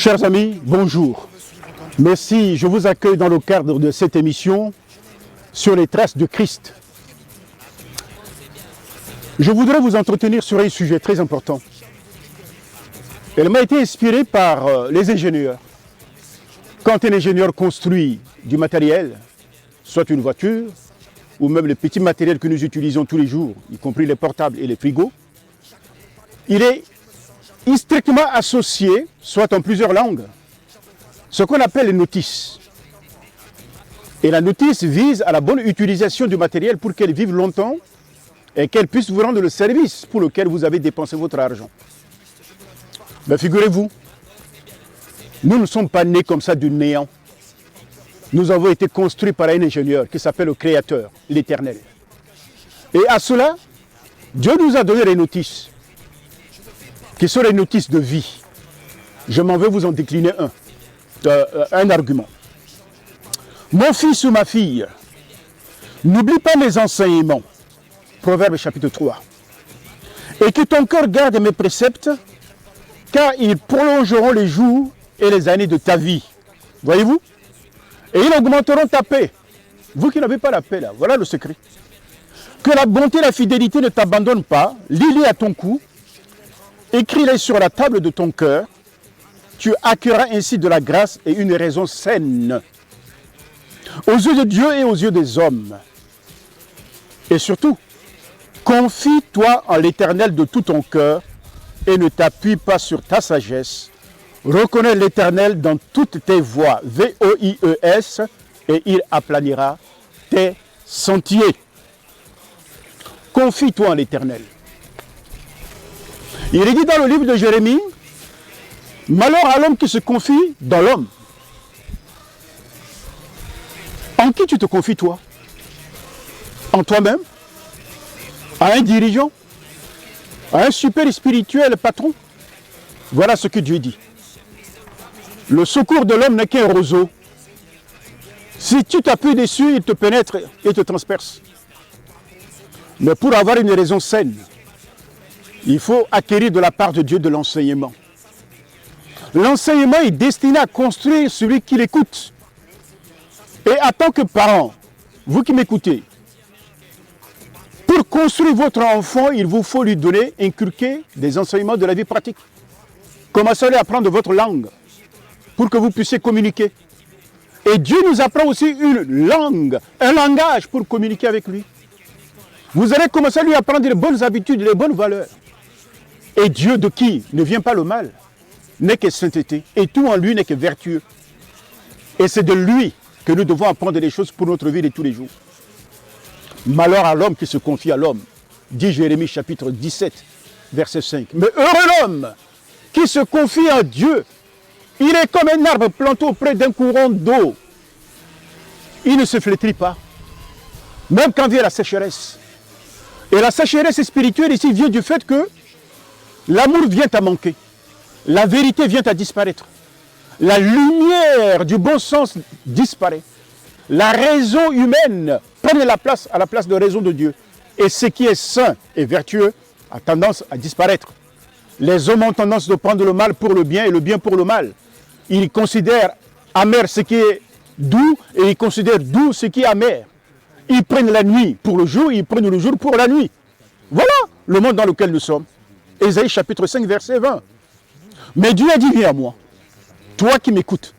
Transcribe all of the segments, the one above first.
Chers amis, bonjour. Merci, je vous accueille dans le cadre de cette émission sur les traces de Christ. Je voudrais vous entretenir sur un sujet très important. Elle m'a été inspirée par les ingénieurs. Quand un ingénieur construit du matériel, soit une voiture, ou même les petits matériels que nous utilisons tous les jours, y compris les portables et les frigos, il est strictement associé, soit en plusieurs langues, ce qu'on appelle les notices. Et la notice vise à la bonne utilisation du matériel pour qu'elle vive longtemps et qu'elle puisse vous rendre le service pour lequel vous avez dépensé votre argent. Mais figurez-vous, nous ne sommes pas nés comme ça du néant. Nous avons été construits par un ingénieur qui s'appelle le Créateur, l'Éternel. Et à cela, Dieu nous a donné les notices, qui sont les notices de vie. Je m'en vais vous en décliner un argument. Mon fils ou ma fille, n'oublie pas mes enseignements. Proverbe chapitre 3. Et que ton cœur garde mes préceptes, car ils prolongeront les jours et les années de ta vie. Voyez-vous? Et ils augmenteront ta paix. Vous qui n'avez pas la paix là, voilà le secret. Que la bonté et la fidélité ne t'abandonnent pas, lis-les à ton cou, écris-les sur la table de ton cœur, tu acquerras ainsi de la grâce et une raison saine aux yeux de Dieu et aux yeux des hommes. Et surtout, confie-toi en l'Éternel de tout ton cœur et ne t'appuie pas sur ta sagesse. Reconnais l'Éternel dans toutes tes voies, V-O-I-E-S, et il aplanira tes sentiers. Confie-toi en l'Éternel. Il est dit dans le livre de Jérémie, malheur à l'homme qui se confie dans l'homme. En qui tu te confies toi? En toi-même? À un dirigeant? À un super spirituel patron? Voilà ce que Dieu dit. Le secours de l'homme n'est qu'un roseau. Si tu t'appuies dessus, il te pénètre et te transperce. Mais pour avoir une raison saine, il faut acquérir de la part de Dieu de l'enseignement. L'enseignement est destiné à construire celui qui l'écoute. Et en tant que parent, vous qui m'écoutez, pour construire votre enfant, il vous faut lui donner, inculquer des enseignements de la vie pratique. Commencez à apprendre votre langue pour que vous puissiez communiquer. Et Dieu nous apprend aussi une langue, un langage pour communiquer avec lui. Vous allez commencer à lui apprendre les bonnes habitudes, les bonnes valeurs. Et Dieu de qui ne vient pas le mal, n'est que sainteté. Et tout en lui n'est que vertueux. Et c'est de lui que nous devons apprendre les choses pour notre vie de tous les jours. Malheur à l'homme qui se confie à l'homme, dit Jérémie chapitre 17, verset 5. Mais heureux l'homme qui se confie en Dieu. Il est comme un arbre planté auprès d'un courant d'eau. Il ne se flétrit pas, même quand vient la sécheresse. Et la sécheresse spirituelle ici vient du fait que l'amour vient à manquer. La vérité vient à disparaître. La lumière du bon sens disparaît. La raison humaine prend la place à la place de raison de Dieu. Et ce qui est saint et vertueux a tendance à disparaître. Les hommes ont tendance de prendre le mal pour le bien et le bien pour le mal. Ils considèrent amer ce qui est doux et ils considèrent doux ce qui est amer. Ils prennent la nuit pour le jour, ils prennent le jour pour la nuit. Voilà le monde dans lequel nous sommes. Ésaïe chapitre 5, verset 20. Mais Dieu a dit, viens à moi. Toi qui m'écoutes.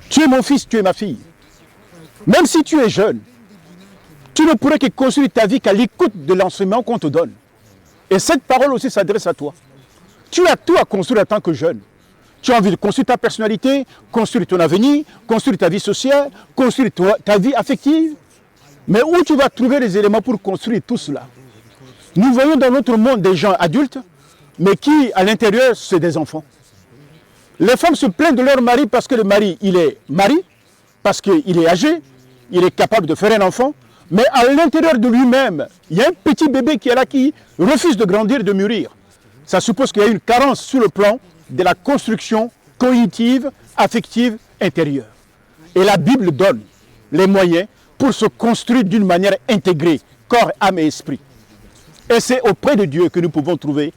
Tu es mon fils, tu es ma fille. Même si tu es jeune, tu ne pourrais que construire ta vie qu'à l'écoute de l'enseignement qu'on te donne. Et cette parole aussi s'adresse à toi. Tu as tout à construire en tant que jeune. Tu as envie de construire ta personnalité, construire ton avenir, construire ta vie sociale, construire ta vie affective. Mais où tu vas trouver les éléments pour construire tout cela? Nous voyons dans notre monde des gens adultes, mais qui, à l'intérieur, c'est des enfants. Les femmes se plaignent de leur mari parce que le mari, il est mari, parce qu'il est âgé, il est capable de faire un enfant, mais à l'intérieur de lui-même, il y a un petit bébé qui est là, qui refuse de grandir, de mûrir. Ça suppose qu'il y a une carence sur le plan de la construction cognitive, affective, intérieure. Et la Bible donne les moyens pour se construire d'une manière intégrée, corps, âme et esprit. Et c'est auprès de Dieu que nous pouvons trouver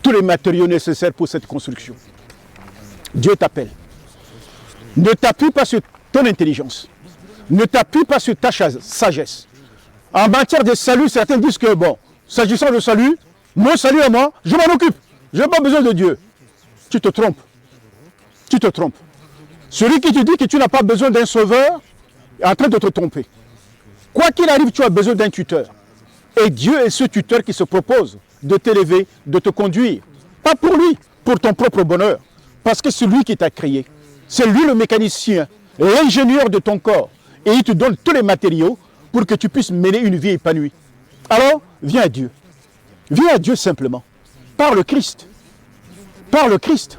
tous les matériaux nécessaires pour cette construction. Dieu t'appelle. Ne t'appuie pas sur ton intelligence. Ne t'appuie pas sur ta sagesse. En matière de salut, certains disent que, bon, s'agissant de salut, mon salut à moi, je m'en occupe. Je n'ai pas besoin de Dieu. Tu te trompes. Tu te trompes. Celui qui te dit que tu n'as pas besoin d'un sauveur est en train de te tromper. Quoi qu'il arrive, tu as besoin d'un tuteur. Et Dieu est ce tuteur qui se propose de t'élever, de te conduire. Pas pour lui, pour ton propre bonheur. Parce que c'est lui qui t'a créé. C'est lui le mécanicien, l'ingénieur de ton corps. Et il te donne tous les matériaux pour que tu puisses mener une vie épanouie. Alors, viens à Dieu. Viens à Dieu simplement. Par le Christ. Par le Christ.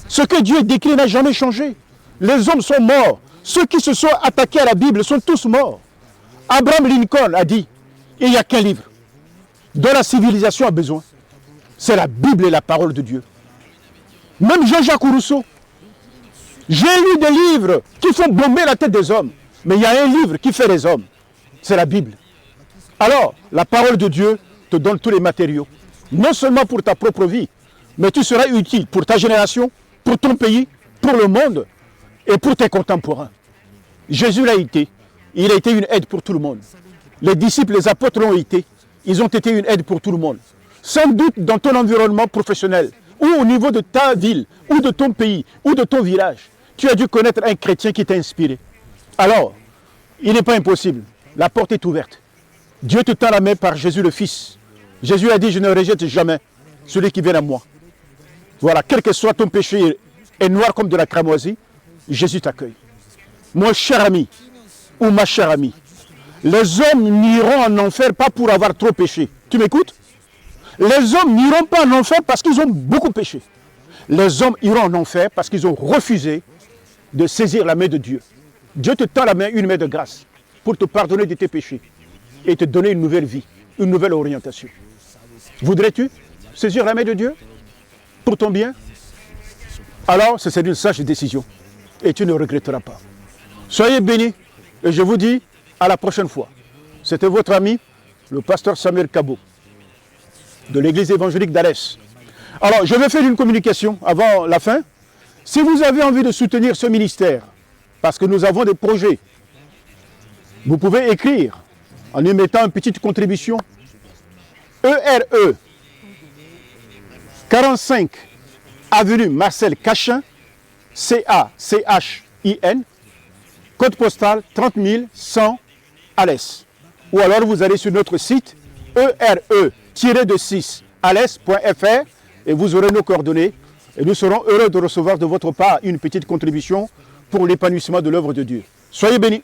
Ce que Dieu décrit n'a jamais changé. Les hommes sont morts. Ceux qui se sont attaqués à la Bible sont tous morts. Abraham Lincoln a dit, il n'y a qu'un livre dont la civilisation a besoin. C'est la Bible et la parole de Dieu. Même Jean-Jacques Rousseau. J'ai lu des livres qui font bomber la tête des hommes. Mais il y a un livre qui fait les hommes. C'est la Bible. Alors, la parole de Dieu te donne tous les matériaux. Non seulement pour ta propre vie, mais tu seras utile pour ta génération, pour ton pays, pour le monde et pour tes contemporains. Jésus l'a été. Il a été une aide pour tout le monde. Les disciples, les apôtres l'ont été. Ils ont été une aide pour tout le monde. Sans doute dans ton environnement professionnel, ou au niveau de ta ville, ou de ton pays, ou de ton village, tu as dû connaître un chrétien qui t'a inspiré. Alors, il n'est pas impossible. La porte est ouverte. Dieu te tend la main par Jésus le Fils. Jésus a dit, je ne rejette jamais celui qui vient à moi. Voilà, quel que soit ton péché est noir comme de la cramoisie, Jésus t'accueille. Mon cher ami, ou ma chère amie, les hommes n'iront en enfer pas pour avoir trop péché. Tu m'écoutes? Les hommes n'iront pas en enfer parce qu'ils ont beaucoup péché. Les hommes iront en enfer parce qu'ils ont refusé de saisir la main de Dieu. Dieu te tend la main, une main de grâce, pour te pardonner de tes péchés et te donner une nouvelle vie, une nouvelle orientation. Voudrais-tu saisir la main de Dieu pour ton bien? Alors, c'est une sage décision et tu ne regretteras pas. Soyez bénis et je vous dis à la prochaine fois. C'était votre ami, le pasteur Samuel Kabo, de l'église évangélique d'Alès. Alors, je vais faire une communication avant la fin. Si vous avez envie de soutenir ce ministère, parce que nous avons des projets, vous pouvez écrire en y mettant une petite contribution. ERE 45 avenue Marcel Cachin, CACHIN, code postal 30 100 Alès. Ou alors vous allez sur notre site ERE-6 alès.fr et vous aurez nos coordonnées et nous serons heureux de recevoir de votre part une petite contribution pour l'épanouissement de l'œuvre de Dieu. Soyez bénis.